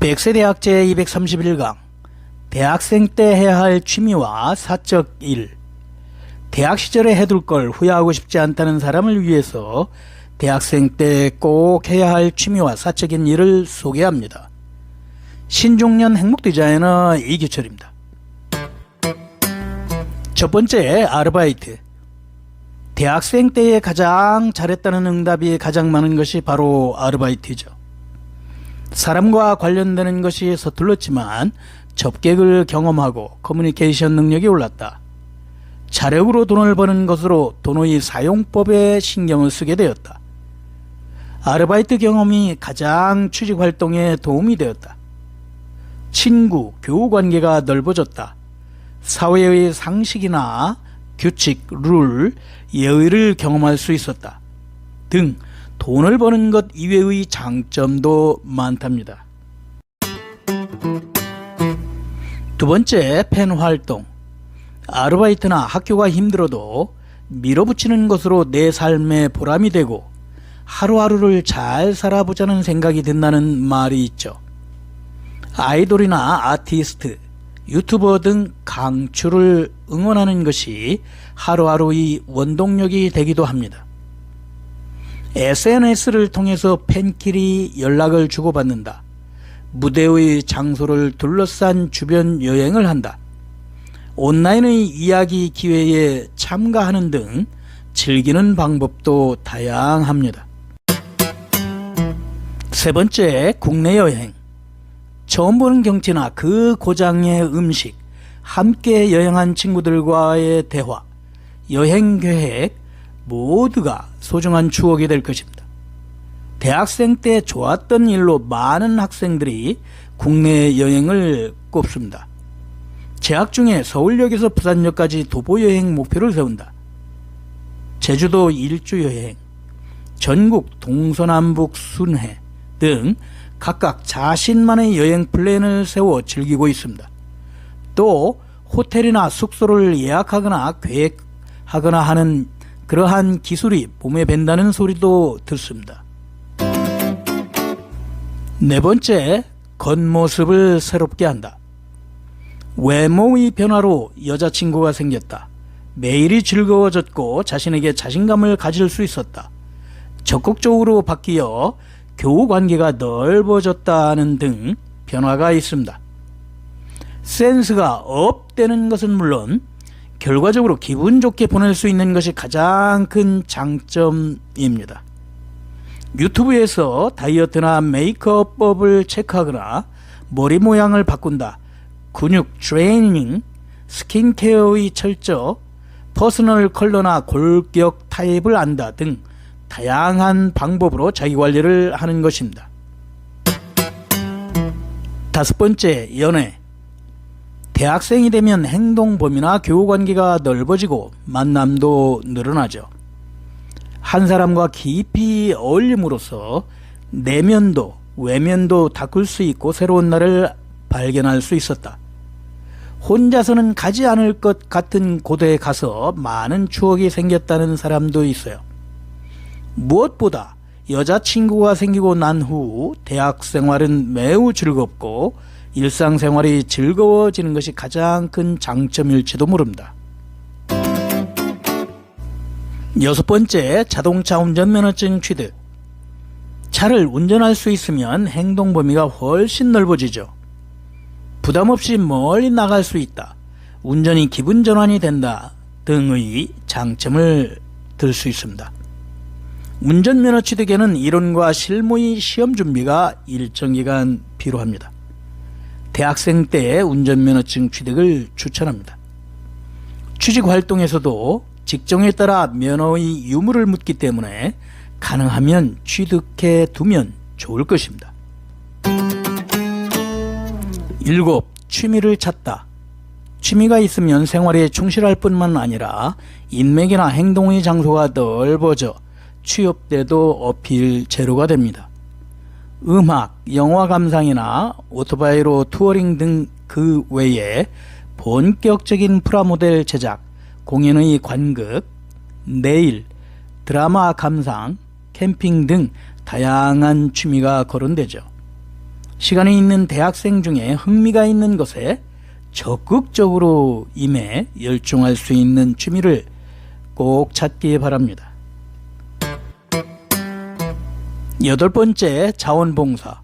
백세대학 제231강 대학생 때 해야 할 취미와 사적 일. 대학 시절에 해둘 걸 후회하고 싶지 않다는 사람을 위해서 대학생 때 꼭 해야 할 취미와 사적인 일을 소개합니다. 신중년 행복디자이너 이규철입니다. 첫 번째, 아르바이트. 대학생 때에 가장 잘했다는 응답이 가장 많은 것이 바로 아르바이트죠. 사람과 관련되는 것이 서툴렀지만 접객을 경험하고 커뮤니케이션 능력이 올랐다. 자력으로 돈을 버는 것으로 돈의 사용법에 신경을 쓰게 되었다. 아르바이트 경험이 가장 취직활동에 도움이 되었다. 친구, 교우관계가 넓어졌다. 사회의 상식이나 규칙, 룰, 예의를 경험할 수 있었다. 등 돈을 버는 것 이외의 장점도 많답니다. 두 번째, 팬 활동. 아르바이트나 학교가 힘들어도 밀어붙이는 것으로 내 삶에 보람이 되고 하루하루를 잘 살아보자는 생각이 든다는 말이 있죠. 아이돌이나 아티스트, 유튜버 등 강추를 응원하는 것이 하루하루의 원동력이 되기도 합니다. SNS를 통해서 팬끼리 연락을 주고받는다. 무대의 장소를 둘러싼 주변 여행을 한다. 온라인의 이야기 기회에 참가하는 등 즐기는 방법도 다양합니다. 세 번째, 국내 여행. 처음 보는 경치나 그 고장의 음식, 함께 여행한 친구들과의 대화, 여행 계획 모두가 소중한 추억이 될 것입니다. 대학생 때 좋았던 일로 많은 학생들이 국내 여행을 꼽습니다. 재학 중에 서울역에서 부산역까지 도보 여행 목표를 세운다. 제주도 일주 여행, 전국 동서남북 순회 등 각각 자신만의 여행 플랜을 세워 즐기고 있습니다. 또 호텔이나 숙소를 예약하거나 계획하거나 하는 그러한 기술이 몸에 밴다는 소리도 듣습니다. 네 번째, 겉모습을 새롭게 한다. 외모의 변화로 여자친구가 생겼다. 매일이 즐거워졌고 자신에게 자신감을 가질 수 있었다. 적극적으로 바뀌어 교우관계가 넓어졌다는 등 변화가 있습니다. 센스가 업되는 것은 물론 결과적으로 기분 좋게 보낼 수 있는 것이 가장 큰 장점입니다. 유튜브에서 다이어트나 메이크업법을 체크하거나 머리 모양을 바꾼다, 근육 트레이닝, 스킨케어의 철저, 퍼스널 컬러나 골격 타입을 안다 등 다양한 방법으로 자기관리를 하는 것입니다. 다섯 번째, 연애. 대학생이 되면 행동 범위나 교우관계가 넓어지고 만남도 늘어나죠. 한 사람과 깊이 어울림으로써 내면도 외면도 닦을 수 있고 새로운 나를 발견할 수 있었다. 혼자서는 가지 않을 것 같은 곳에 가서 많은 추억이 생겼다는 사람도 있어요. 무엇보다 여자친구가 생기고 난 후 대학 생활은 매우 즐겁고 일상생활이 즐거워지는 것이 가장 큰 장점일지도 모릅니다. 여섯 번째, 자동차 운전면허증 취득. 차를 운전할 수 있으면 행동 범위가 훨씬 넓어지죠. 부담 없이 멀리 나갈 수 있다, 운전이 기분 전환이 된다 등의 장점을 들 수 있습니다. 운전면허 취득에는 이론과 실무의 시험 준비가 일정 기간 필요합니다. 대학생 때 운전면허증 취득을 추천합니다. 취직활동에서도 직종에 따라 면허의 유무를 묻기 때문에 가능하면 취득해 두면 좋을 것입니다. 7. 취미를 찾다. 취미가 있으면 생활에 충실할 뿐만 아니라 인맥이나 행동의 장소가 넓어져 취업 때도 어필 재료가 됩니다. 음악, 영화 감상이나 오토바이로 투어링 등 그 외에 본격적인 프라모델 제작, 공연의 관극, 네일, 드라마 감상, 캠핑 등 다양한 취미가 거론되죠. 시간이 있는 대학생 중에 흥미가 있는 것에 적극적으로 임해 열중할 수 있는 취미를 꼭 찾기 바랍니다. 8번째, 자원봉사.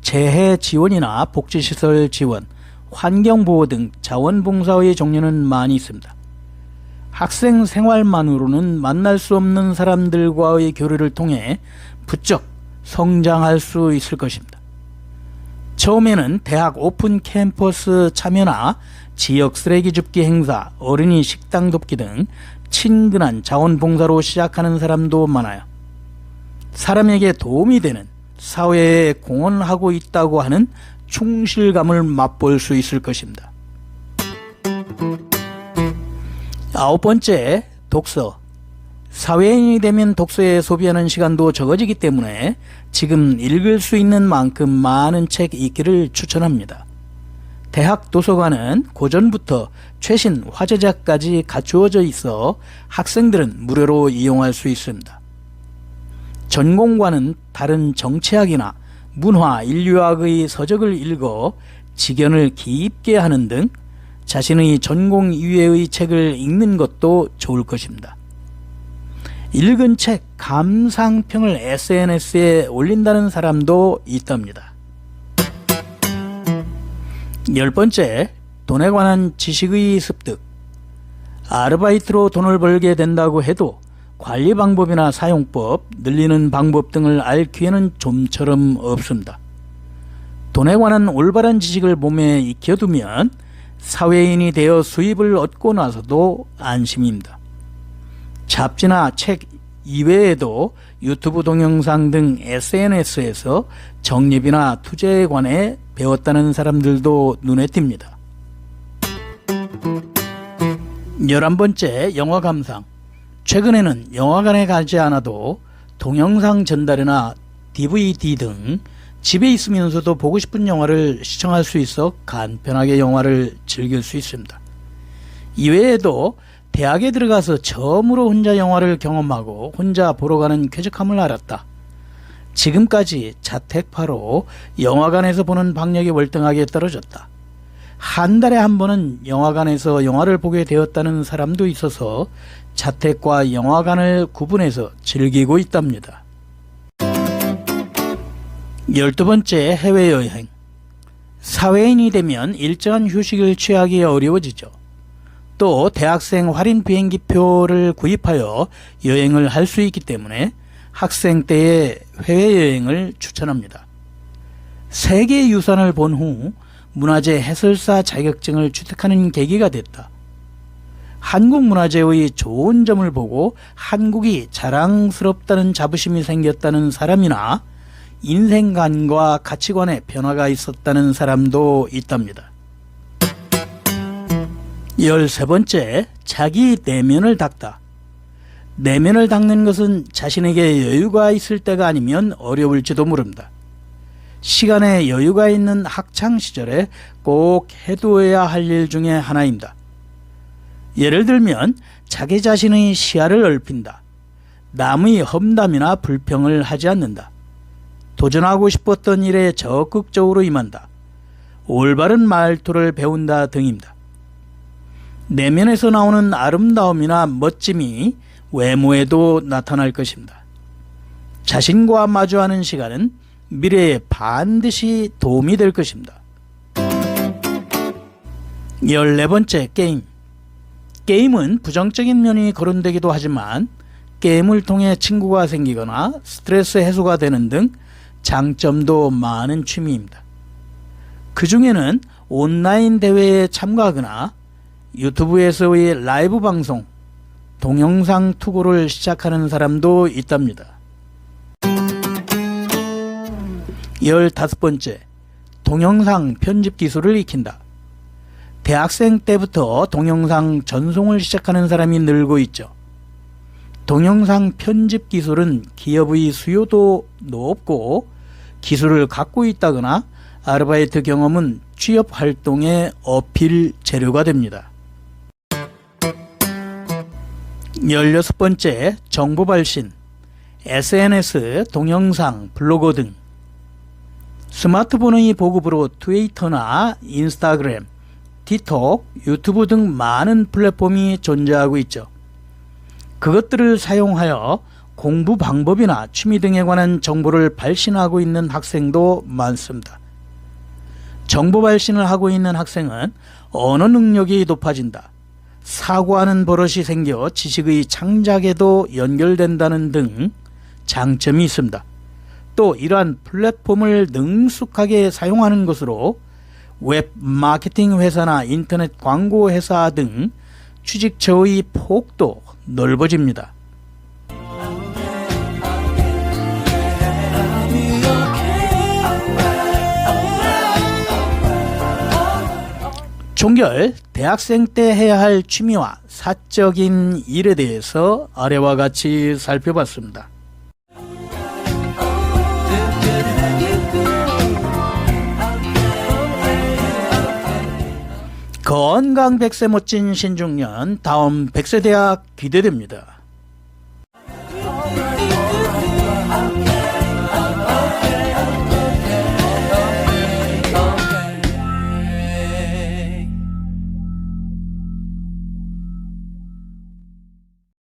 재해 지원이나 복지시설 지원, 환경보호 등 자원봉사의 종류는 많이 있습니다. 학생 생활만으로는 만날 수 없는 사람들과의 교류를 통해 부쩍 성장할 수 있을 것입니다. 처음에는 대학 오픈 캠퍼스 참여나 지역 쓰레기 줍기 행사, 어린이 식당 돕기 등 친근한 자원봉사로 시작하는 사람도 많아요. 사람에게 도움이 되는, 사회에 공헌하고 있다고 하는 충실감을 맛볼 수 있을 것입니다. 9번째, 독서. 사회인이 되면 독서에 소비하는 시간도 적어지기 때문에 지금 읽을 수 있는 만큼 많은 책 읽기를 추천합니다. 대학 도서관은 고전부터 최신 화제작까지 갖추어져 있어 학생들은 무료로 이용할 수 있습니다. 전공과는 다른 정치학이나 문화, 인류학의 서적을 읽어 지견을 깊게 하는 등 자신의 전공 이외의 책을 읽는 것도 좋을 것입니다. 읽은 책 감상평을 SNS에 올린다는 사람도 있답니다. 10번째, 돈에 관한 지식의 습득. 아르바이트로 돈을 벌게 된다고 해도 관리 방법이나 사용법, 늘리는 방법 등을 알 기회는 좀처럼 없습니다. 돈에 관한 올바른 지식을 몸에 익혀두면 사회인이 되어 수입을 얻고 나서도 안심입니다. 잡지나 책 이외에도 유튜브 동영상 등 SNS에서 적립이나 투자에 관해 배웠다는 사람들도 눈에 띕니다. 11번째, 영화 감상. 최근에는 영화관에 가지 않아도 동영상 전달이나 DVD 등 집에 있으면서도 보고 싶은 영화를 시청할 수 있어 간편하게 영화를 즐길 수 있습니다. 이외에도 대학에 들어가서 처음으로 혼자 영화를 경험하고 혼자 보러 가는 쾌적함을 알았다. 지금까지 자택파로 영화관에서 보는 박력이 월등하게 떨어졌다. 한 달에 한 번은 영화관에서 영화를 보게 되었다는 사람도 있어서 자택과 영화관을 구분해서 즐기고 있답니다. 12번째, 해외여행. 사회인이 되면 일정한 휴식을 취하기 어려워지죠. 또 대학생 할인 비행기표를 구입하여 여행을 할 수 있기 때문에 학생 때의 해외여행을 추천합니다. 세계유산을 본 후 문화재 해설사 자격증을 취득하는 계기가 됐다. 한국 문화재의 좋은 점을 보고 한국이 자랑스럽다는 자부심이 생겼다는 사람이나 인생관과 가치관에 변화가 있었다는 사람도 있답니다. 13번째, 자기 내면을 닦다. 내면을 닦는 것은 자신에게 여유가 있을 때가 아니면 어려울지도 모릅니다. 시간에 여유가 있는 학창시절에 꼭 해두어야 할 일 중에 하나입니다. 예를 들면 자기 자신의 시야를 넓힌다. 남의 험담이나 불평을 하지 않는다. 도전하고 싶었던 일에 적극적으로 임한다. 올바른 말투를 배운다 등입니다. 내면에서 나오는 아름다움이나 멋짐이 외모에도 나타날 것입니다. 자신과 마주하는 시간은 미래에 반드시 도움이 될 것입니다. 14번째, 게임. 게임은 부정적인 면이 거론되기도 하지만 게임을 통해 친구가 생기거나 스트레스 해소가 되는 등 장점도 많은 취미입니다. 그 중에는 온라인 대회에 참가하거나 유튜브에서의 라이브 방송, 동영상 투고를 시작하는 사람도 있답니다. 15번째, 동영상 편집 기술을 익힌다. 대학생 때부터 동영상 전송을 시작하는 사람이 늘고 있죠. 동영상 편집 기술은 기업의 수요도 높고 기술을 갖고 있다거나 아르바이트 경험은 취업 활동의 어필 재료가 됩니다. 16번째, 정보 발신. SNS, 동영상, 블로그 등 스마트폰의 보급으로 트위터나 인스타그램, 틱톡, 유튜브 등 많은 플랫폼이 존재하고 있죠. 그것들을 사용하여 공부 방법이나 취미 등에 관한 정보를 발신하고 있는 학생도 많습니다. 정보 발신을 하고 있는 학생은 언어 능력이 높아진다, 사고하는 버릇이 생겨 지식의 창작에도 연결된다는 등 장점이 있습니다. 또 이러한 플랫폼을 능숙하게 사용하는 것으로 웹 마케팅 회사나 인터넷 광고 회사 등 취직처의 폭도 넓어집니다. 종결, 대학생 때 해야 할 취미와 사적인 일에 대해서 아래와 같이 살펴봤습니다. 건강 100세 멋진 신중년, 다음 100세 대학 기대됩니다.